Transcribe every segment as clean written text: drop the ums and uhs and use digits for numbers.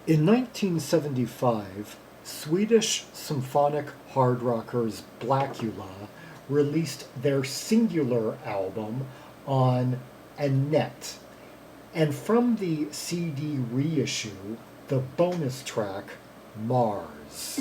In 1975, Swedish symphonic hard rockers Blåkulla released their singular album on Annette, and from the CD reissue, the bonus track Mars.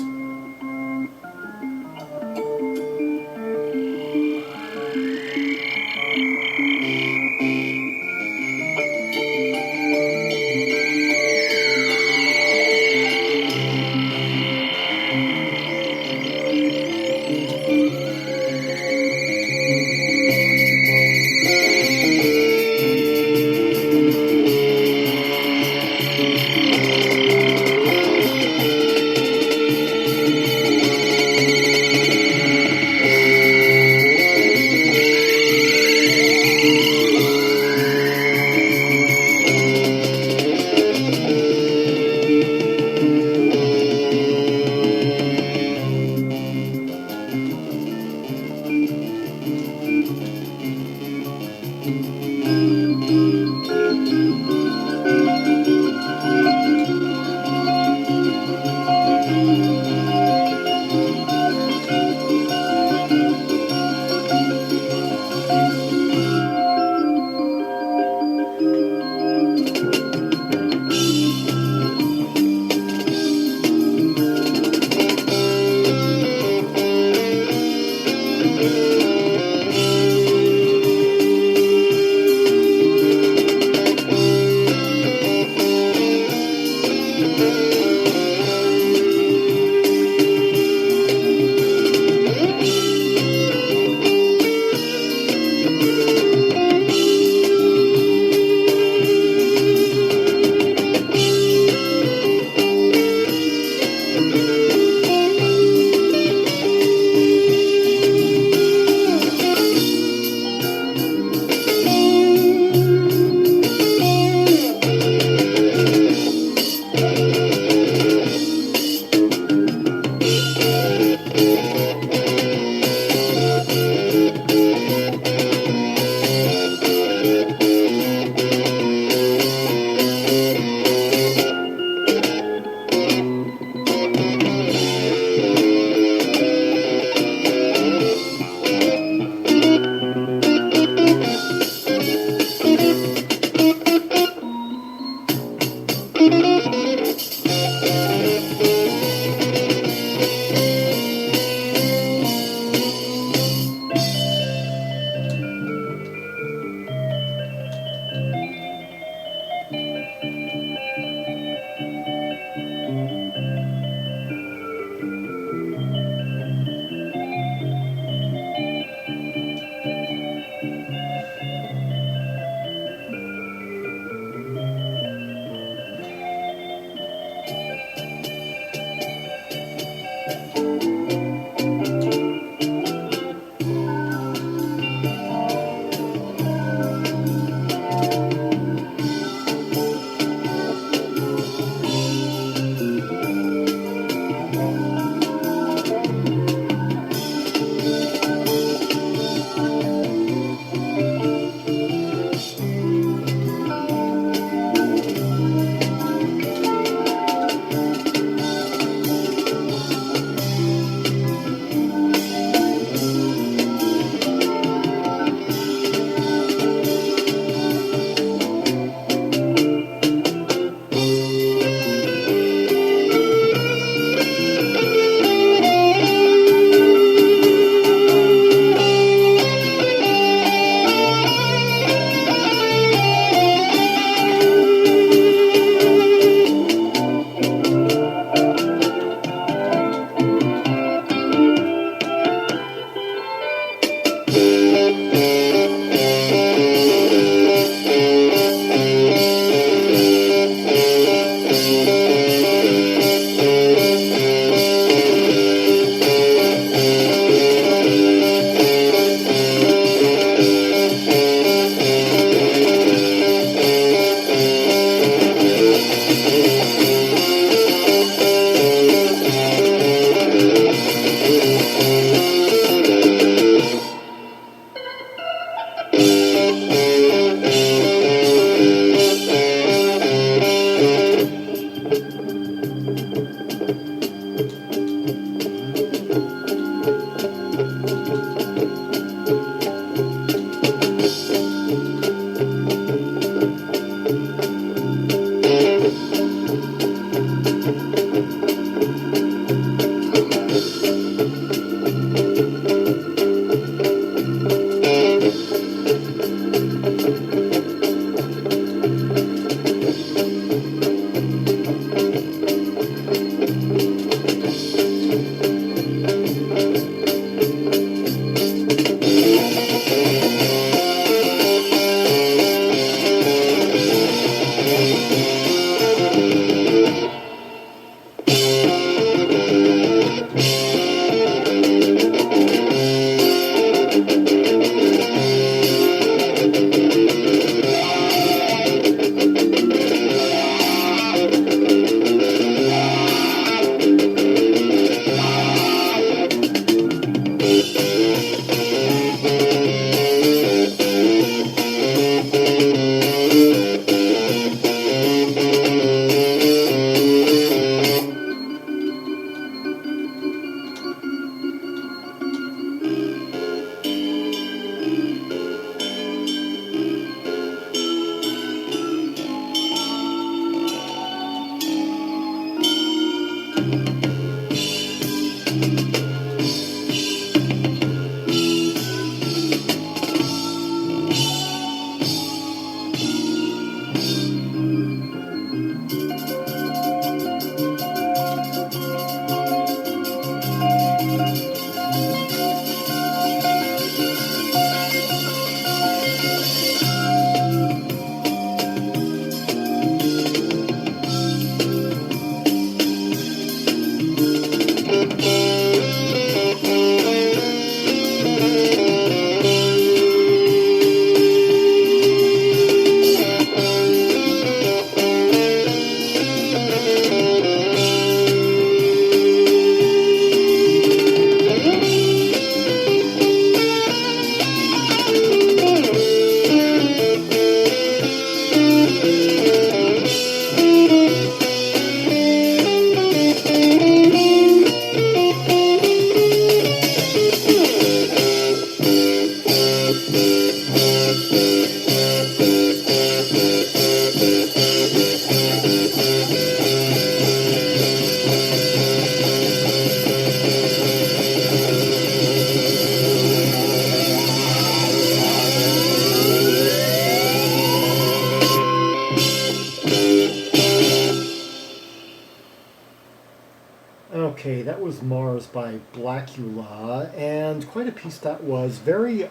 Okay, that was Mars by Blåkulla, and quite a piece that was. Very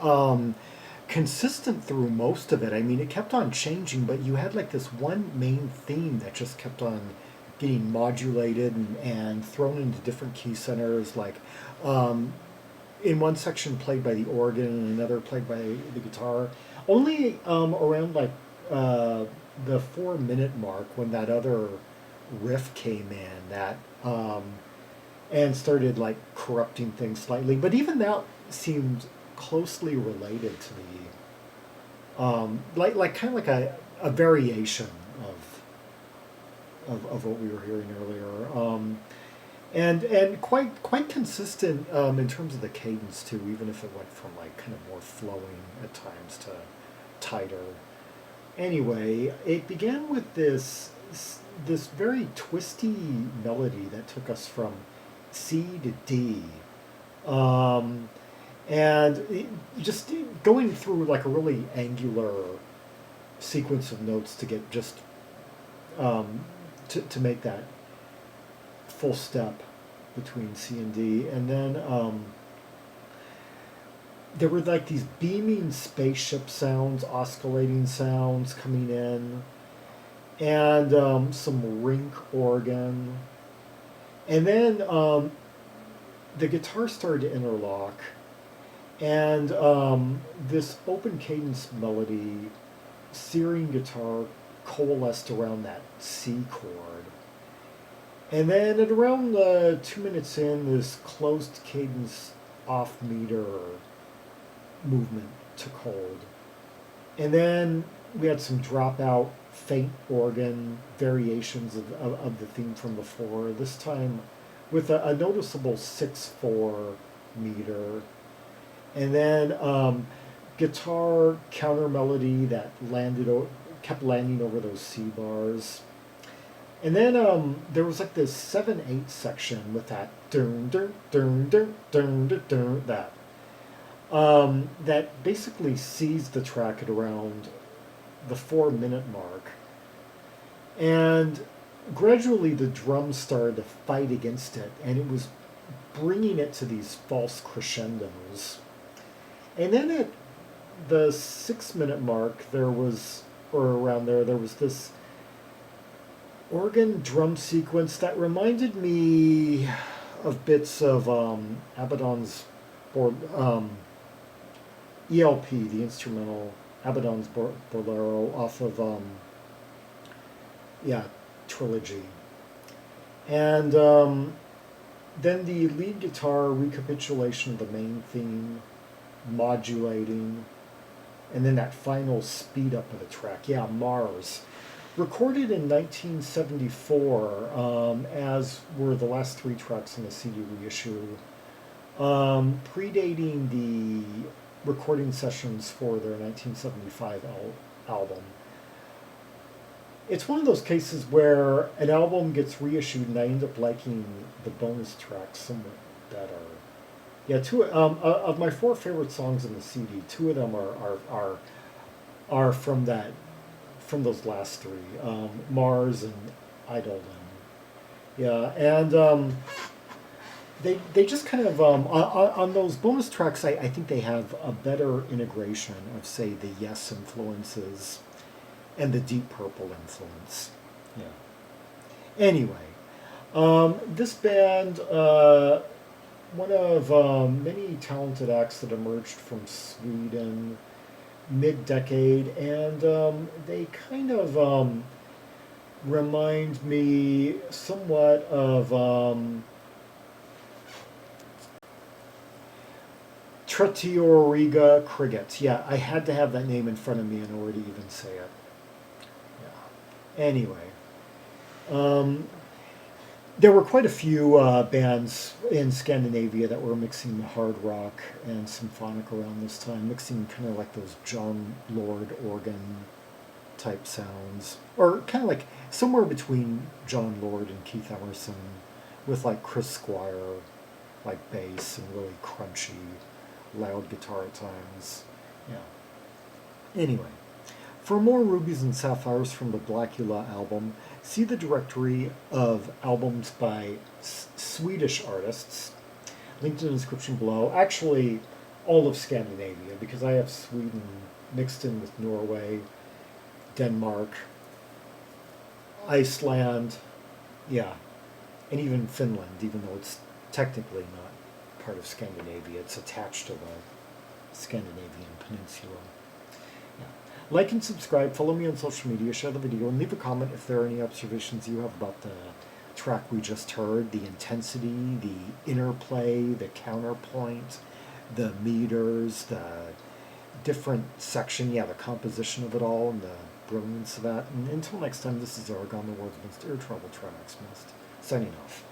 consistent through most of it. I mean, it kept on changing, but you had like this one main theme that just kept on getting modulated and thrown into different key centers. Like um, in one section played by the organ, and another played by the guitar. Only around like the 4 minute mark when that other riff came in that and started like corrupting things slightly. But even that seemed closely related to like kind of like a variation of what we were hearing earlier. And quite consistent in terms of the cadence too, even if it went from like kind of more flowing at times to tighter. Anyway, it began with this very twisty melody that took us from C to D, um, and just going through like a really angular sequence of notes to get just um, to make that full step between C and D, and then there were like these beaming spaceship sounds, oscillating sounds coming in, and some rink organ, and then the guitar started to interlock, and this open cadence melody, searing guitar coalesced around that C chord. And then at around 2 minutes in, this closed cadence off meter movement took hold. And then we had some dropout faint organ variations of the theme from before, this time with a noticeable 6/4 meter. And then guitar counter melody that kept landing over those C bars. And then there was like this 7/8 section with that dun dun dun dun dun dun dun that basically seized the track at around the 4 minute mark. And gradually the drums started to fight against it, and it was bringing it to these false crescendos. And then at the 6 minute mark, or around there was this organ drum sequence that reminded me of bits of Abaddon's ELP, the instrumental Abaddon's Bolero off of Trilogy. And then the lead guitar recapitulation of the main theme, modulating, and then that final speed up of the track. Yeah, Mars. Recorded in 1974, as were the last 3 tracks in the CD reissue, predating the recording sessions for their 1975 album. It's one of those cases where an album gets reissued and I end up liking the bonus tracks somewhat better. Yeah, two of my 4 favorite songs in the CD, 2 of them are from those last 3, Mars and Eidolon. Yeah, and they just kind of on those bonus tracks. I think they have a better integration of, say, the Yes influences and the Deep Purple influence. Yeah. Anyway, this band, one of many talented acts that emerged from Sweden mid-decade, and they kind of remind me somewhat of Tretioriga Cricket. Yeah, I had to have that name in front of me in order to even say it. Yeah. Anyway, there were quite a few bands in Scandinavia that were mixing hard rock and symphonic around this time, mixing kind of like those John Lord organ type sounds, or kind of like somewhere between John Lord and Keith Emerson, with like Chris Squire, like bass and really crunchy, loud guitar at times. Yeah. Anyway, For more rubies and sapphires from the Blåkulla album, see the directory of albums by Swedish artists, linked in the description below. Actually, all of Scandinavia, because I have Sweden mixed in with Norway, Denmark, Iceland, yeah, and even Finland, even though it's technically not part of Scandinavia. It's attached to the Scandinavian peninsula. Yeah. Like and subscribe, follow me on social media, share the video, and leave a comment if there are any observations you have about the track we just heard, the intensity, the interplay, the counterpoint, the meters, the different section, yeah, the composition of it all, and the brilliance of that. And until next time, this is Zaragon, the world's most irretrievable tracks, signing off.